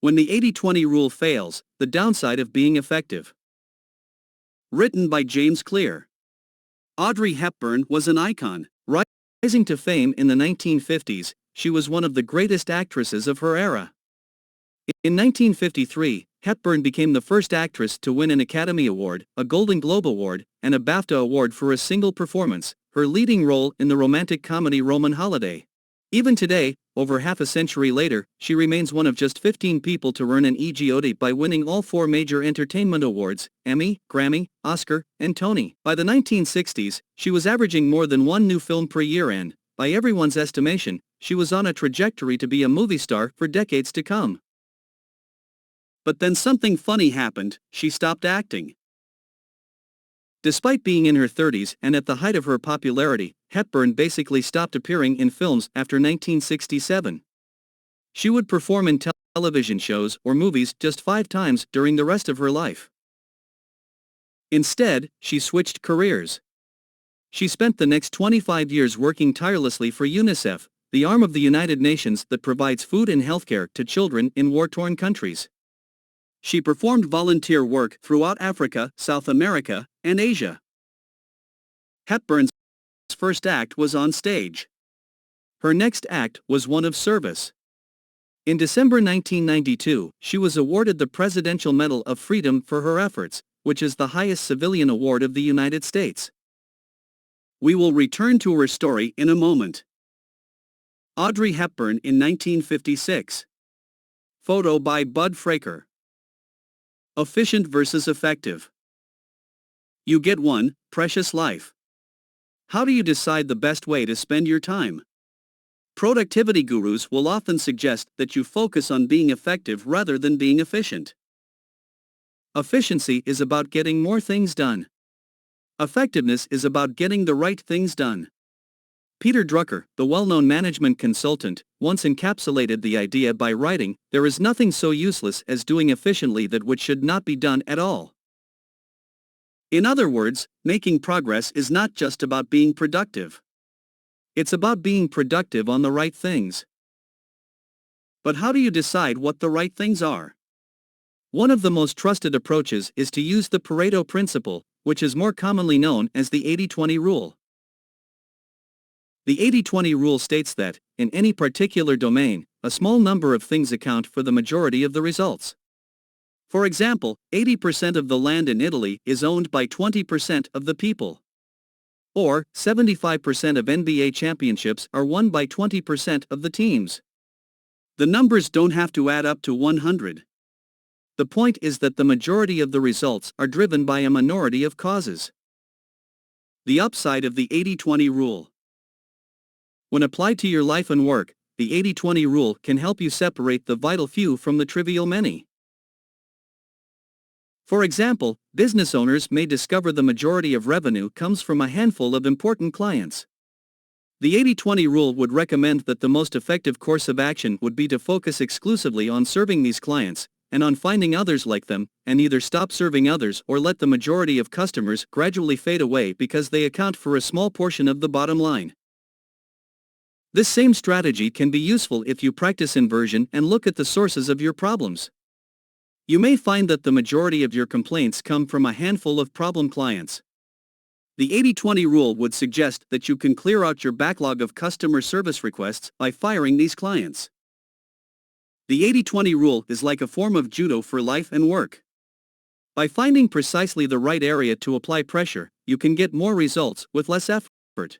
When the 80-20 rule fails, the downside of being effective. Written by James Clear. Audrey Hepburn was an icon. Rising to fame in the 1950s, she was one of the greatest actresses of her era. In 1953, Hepburn became the first actress to win an Academy Award, a Golden Globe Award, and a BAFTA Award for a single performance, her leading role in the romantic comedy Roman Holiday. Even today, over half a century later, she remains one of just 15 people to earn an EGOT by winning all 4 major entertainment awards, Emmy, Grammy, Oscar, and Tony. By the 1960s, she was averaging more than 1 new film per year and, by everyone's estimation, she was on a trajectory to be a movie star for decades to come. But then something funny happened. She stopped acting. Despite being in her 30s and at the height of her popularity, Hepburn basically stopped appearing in films after 1967. She would perform in television shows or movies just 5 times during the rest of her life. Instead, she switched careers. She spent the next 25 years working tirelessly for UNICEF, the arm of the United Nations that provides food and healthcare to children in war-torn countries. She performed volunteer work throughout Africa, South America, and Asia. Hepburn's first act was on stage. Her next act was one of service. In December 1992, she was awarded the Presidential Medal of Freedom for her efforts, which is the highest civilian award of the United States. We will return to her story in a moment. Audrey Hepburn in 1956. Photo by Bud Fraker. Efficient versus effective. You get one precious life. How do you decide the best way to spend your time? Productivity gurus will often suggest that you focus on being effective rather than being efficient. Efficiency is about getting more things done. Effectiveness is about getting the right things done. Peter Drucker, the well-known management consultant, once encapsulated the idea by writing, "There is nothing so useless as doing efficiently that which should not be done at all." In other words, making progress is not just about being productive. It's about being productive on the right things. But how do you decide what the right things are? One of the most trusted approaches is to use the Pareto principle, which is more commonly known as the 80-20 rule. The 80-20 rule states that, in any particular domain, a small number of things account for the majority of the results. For example, 80% of the land in Italy is owned by 20% of the people. Or, 75% of NBA championships are won by 20% of the teams. The numbers don't have to add up to 100. The point is that the majority of the results are driven by a minority of causes. The upside of the 80-20 rule. When applied to your life and work, the 80-20 rule can help you separate the vital few from the trivial many. For example, business owners may discover the majority of revenue comes from a handful of important clients. The 80-20 rule would recommend that the most effective course of action would be to focus exclusively on serving these clients, and on finding others like them, and either stop serving others or let the majority of customers gradually fade away because they account for a small portion of the bottom line. This same strategy can be useful if you practice inversion and look at the sources of your problems. You may find that the majority of your complaints come from a handful of problem clients. The 80-20 rule would suggest that you can clear out your backlog of customer service requests by firing these clients. The 80-20 rule is like a form of judo for life and work. By finding precisely the right area to apply pressure, you can get more results with less effort.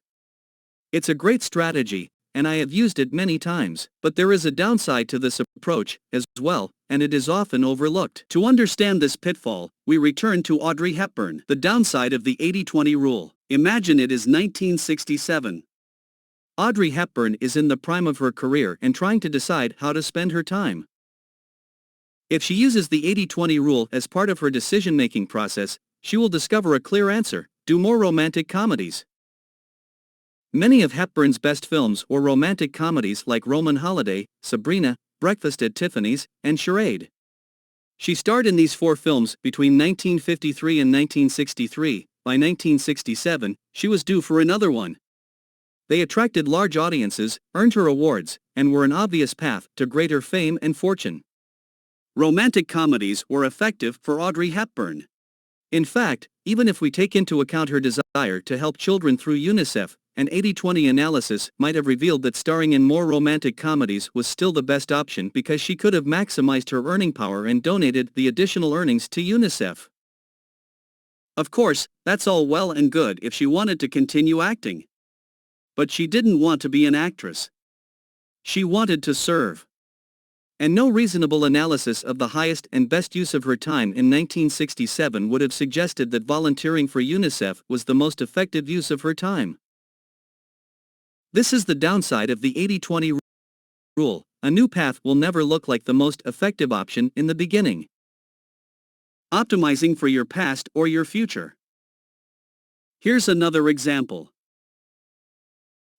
It's a great strategy, and I have used it many times, but there is a downside to this approach, as well, and it is often overlooked. To understand this pitfall, we return to Audrey Hepburn. The downside of the 80-20 rule. Imagine it is 1967. Audrey Hepburn is in the prime of her career and trying to decide how to spend her time. If she uses the 80-20 rule as part of her decision-making process, she will discover a clear answer: do more romantic comedies. Many of Hepburn's best films were romantic comedies like Roman Holiday, Sabrina, Breakfast at Tiffany's, and Charade. She starred in these 4 films between 1953 and 1963. By 1967, she was due for another one. They attracted large audiences, earned her awards, and were an obvious path to greater fame and fortune. Romantic comedies were effective for Audrey Hepburn. In fact, even if we take into account her desire to help children through UNICEF, an 80-20 analysis might have revealed that starring in more romantic comedies was still the best option because she could have maximized her earning power and donated the additional earnings to UNICEF. Of course, that's all well and good if she wanted to continue acting. But she didn't want to be an actress. She wanted to serve. And no reasonable analysis of the highest and best use of her time in 1967 would have suggested that volunteering for UNICEF was the most effective use of her time. This is the downside of the 80-20 rule. A new path will never look like the most effective option in the beginning. Optimizing for your past or your future. Here's another example.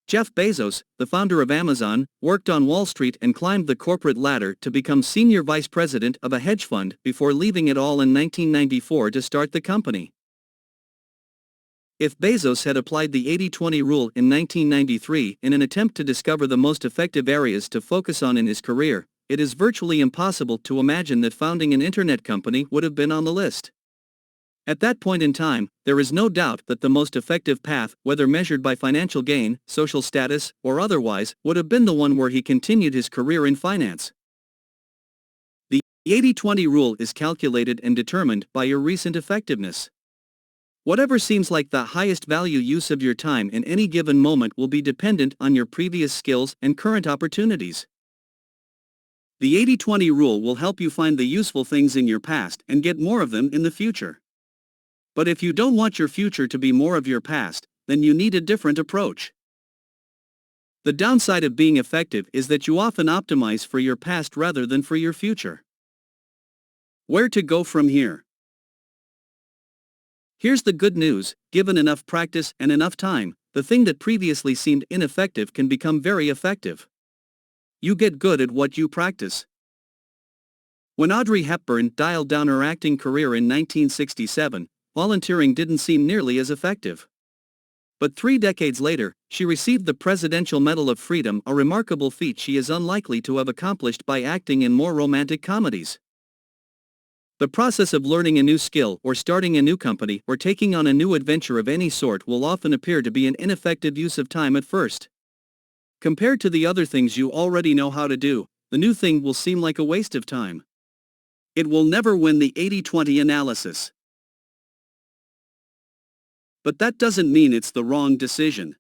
Jeff Bezos, the founder of Amazon, worked on Wall Street and climbed the corporate ladder to become senior vice president of a hedge fund before leaving it all in 1994 to start the company. If Bezos had applied the 80-20 rule in 1993 in an attempt to discover the most effective areas to focus on in his career, it is virtually impossible to imagine that founding an internet company would have been on the list. At that point in time, there is no doubt that the most effective path, whether measured by financial gain, social status, or otherwise, would have been the one where he continued his career in finance. The 80-20 rule is calculated and determined by your recent effectiveness. Whatever seems like the highest value use of your time in any given moment will be dependent on your previous skills and current opportunities. The 80-20 rule will help you find the useful things in your past and get more of them in the future. But if you don't want your future to be more of your past, then you need a different approach. The downside of being effective is that you often optimize for your past rather than for your future. Where to go from here? Here's the good news: given enough practice and enough time, the thing that previously seemed ineffective can become very effective. You get good at what you practice. When Audrey Hepburn dialed down her acting career in 1967, volunteering didn't seem nearly as effective. But 3 decades later, she received the Presidential Medal of Freedom, a remarkable feat she is unlikely to have accomplished by acting in more romantic comedies. The process of learning a new skill or starting a new company or taking on a new adventure of any sort will often appear to be an ineffective use of time at first. Compared to the other things you already know how to do, the new thing will seem like a waste of time. It will never win the 80-20 analysis. But that doesn't mean it's the wrong decision.